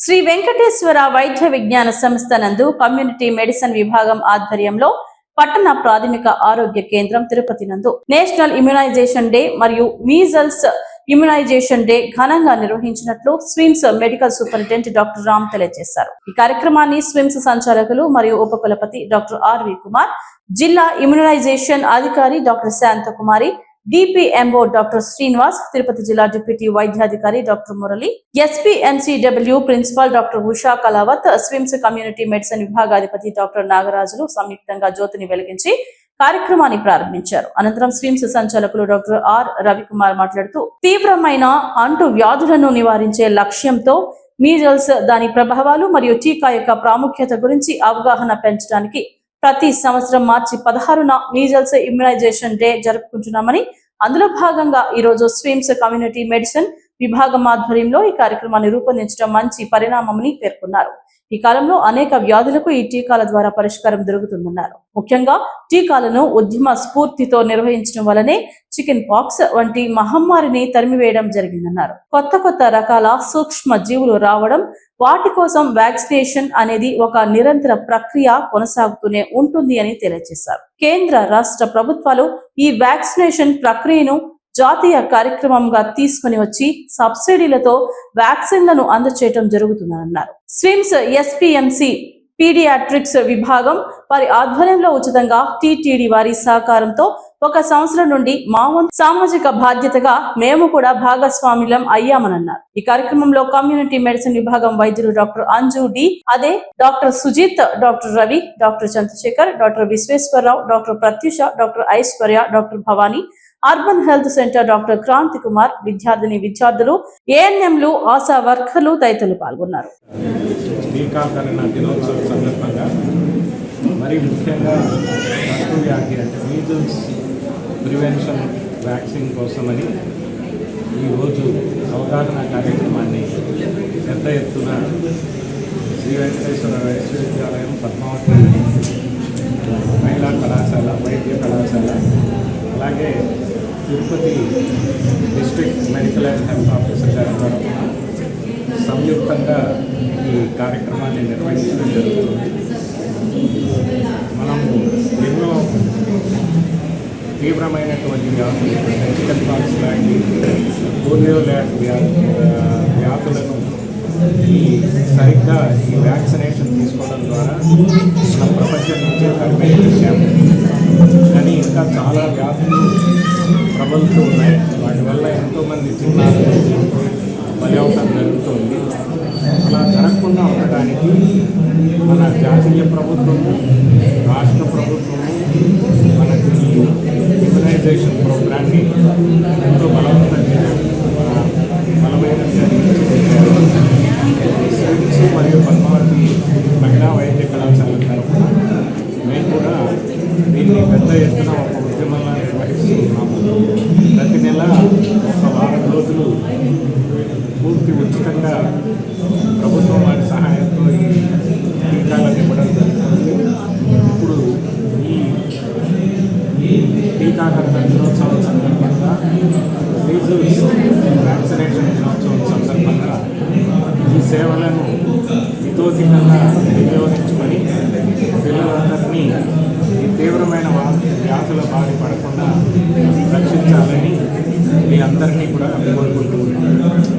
శ్రీ వెంకటేశ్వర వైద్య విజ్ఞాన సంస్థ నందు కమ్యూనిటీ మెడిసిన్ విభాగం ఆధ్వర్యంలో పట్టణ ప్రాథమిక ఆరోగ్య కేంద్రం తిరుపతి నందు నేషనల్ ఇమ్యునైజేషన్ డే మరియు మీజల్స్ ఇమ్యునైజేషన్ డే ఘనంగా నిర్వహించినట్లు SVIMS medical superintendent doctor Ram తెలియజేశారు. ఈ కార్యక్రమాన్ని స్విమ్స్ సంచాలకులు మరియు ఉపకులపతి డాక్టర్ ఆర్వి కుమార్, జిల్లా ఇమ్యునైజేషన్ అధికారి doctor Shanthakumari, DPMO doctor Srinivas, Tirupati జిల్లా డిప్యూటీ వైద్యాధికారి doctor Murali, SPMCW principal doctor Usha Kalavath, SVIMS community medicine విభాగాధిపతి డాక్టర్ నాగరాజులు సంయుక్తంగా జ్యోతిని వెలిగించి కార్యక్రమాన్ని ప్రారంభించారు. అనంతరం స్విమ్స్ సంచాలకులు డాక్టర్ ఆర్ రవికుమార్ మాట్లాడుతూ, తీవ్రమైన అంటు వ్యాధులను నివారించే లక్ష్యంతో మీజల్స్, దాని ప్రభావాలు మరియు టీకా యొక్క ప్రాముఖ్యత గురించి అవగాహన పెంచడానికి ప్రతి సంవత్సరం మార్చి 16న మీజల్స్ ఇమ్యునైజేషన్ డే జరుపుకుంటున్నామని, అందులో భాగంగా ఈ రోజు స్విమ్స్ కమ్యూనిటీ మెడిసిన్ విభాగం ఆధ్వర్యంలో ఈ కార్యక్రమాన్ని రూపొందించడం మంచి పరిణామమని పేర్కొన్నారు. ఈ కాలంలో అనేక వ్యాధులకు ఈ టీకాల ద్వారా పరిష్కారం దొరుకుతుందన్నారు. ముఖ్యంగా టీకాలను ఉద్యమ స్ఫూర్తితో నిర్వహించడం వల్లనే చికెన్ పాక్స్ వంటి మహమ్మారిని తరిమివేయడం జరిగిందన్నారు. కొత్త రకాల సూక్ష్మ జీవులు రావడం, వాటి కోసం వ్యాక్సినేషన్ అనేది ఒక నిరంతర ప్రక్రియ కొనసాగుతూనే ఉంటుంది అని తెలియజేశారు. కేంద్ర రాష్ట్ర ప్రభుత్వాలు ఈ వ్యాక్సినేషన్ ప్రక్రియను జాతీయ కార్యక్రమంగా తీసుకుని వచ్చి సబ్సిడీలతో వ్యాక్సిన్లను అందజేయడం జరుగుతుందన్నారు. స్విమ్స్ ఎస్పీఎంసీ పీడియాట్రిక్స్ విభాగం వారి ఆధ్వర్యంలో ఉచితంగా టీటీడీ వారి సహకారంతో 1 సంవత్సరం నుండి మా వంతు సామాజిక బాధ్యతగా మేము కూడా భాగస్వామ్యం అయ్యామన్నారు. ఈ కార్యక్రమంలో కమ్యూనిటీ మెడిసిన్ విభాగం వైద్యులు డాక్టర్ అంజు డి, అదే doctor Sujith, doctor Ravi, doctor Chandrasekhar, doctor Visweswararao, doctor Pratyusha, doctor Aishwarya, doctor Bhavani, urban health centre doctor Kranthi Kumar, విద్యార్థులు, ఏఎన్ఎంలు, ఆశా వర్కర్లు తదితరులు పాల్గొన్నారు. టీకాకరణ దినోత్సవం సందర్భంగా మరి ముఖ్యంగా వ్యాధి అంటే మీజల్స్ ప్రివెన్షన్ వ్యాక్సిన్ కోసమని ఈరోజు అవగాహన కార్యక్రమాన్ని పెద్ద ఎత్తున శ్రీ వెంకటేశ్వర విశ్వవిద్యాలయం, పద్మావతి మహిళా కళాశాల, వైద్య కళాశాల, అలాగే Tirupati district medical and health officer గారి తరఫున సంయుక్తంగా ఈ కార్యక్రమాన్ని నిర్వహించడం జరుగుతుంది. మనము ఎన్నో తీవ్రమైనటువంటి వ్యాధులు, చికెన్ పాక్స్ లాంటి, పోలియో లాంటి వ్యాధులను సరిగ్గా ఈ వ్యాక్సినేషన్ తీసుకోవడం ద్వారా మన ప్రపంచం నుంచే తరిమేసాము. కానీ ఇంకా చాలా వ్యాధులు ప్రబలుతూ ఉన్నాయి. వాటి వల్ల ఎంతోమంది చిన్నారులు బలవటం జరుగుతుంది. అలా జరగకుండా ఉండడానికి మన జాతీయ ప్రభుత్వము, రాష్ట్ర ప్రభుత్వము మనకి ఇమ్యునైజేషన్ ప్రోగ్రామ్ని ఎంతో బలమైనగా స్విమ్స్ మరియు పద్మావతి మహిళా వైద్య కళాశాల తరఫున మేము కూడా దీన్ని పెద్ద ఎత్తున ఒక ఉద్యమంగా నిర్వహిస్తున్నాము. ప్రతి నెల 1 వారం రోజులు పూర్తి ఉచితంగా ప్రభుత్వం వారి సహాయంతో ఈ టీకాలను ఇవ్వడం జరుగుతుంది. ఇప్పుడు ఈ టీకాకరణ దినోత్సవం సందర్భంగా, మీజల్స్ వ్యాక్సినేషన్ దినోత్సవం సందర్భంగా ఈ సేవలను హితోధికంగా వినియోగించుకొని పిల్లలందరినీ ఈ తీవ్రమైన వ్యాధుల బారి పడకుండా రక్షించాలని మీ అందరినీ కూడా కోరుకుంటున్నాను.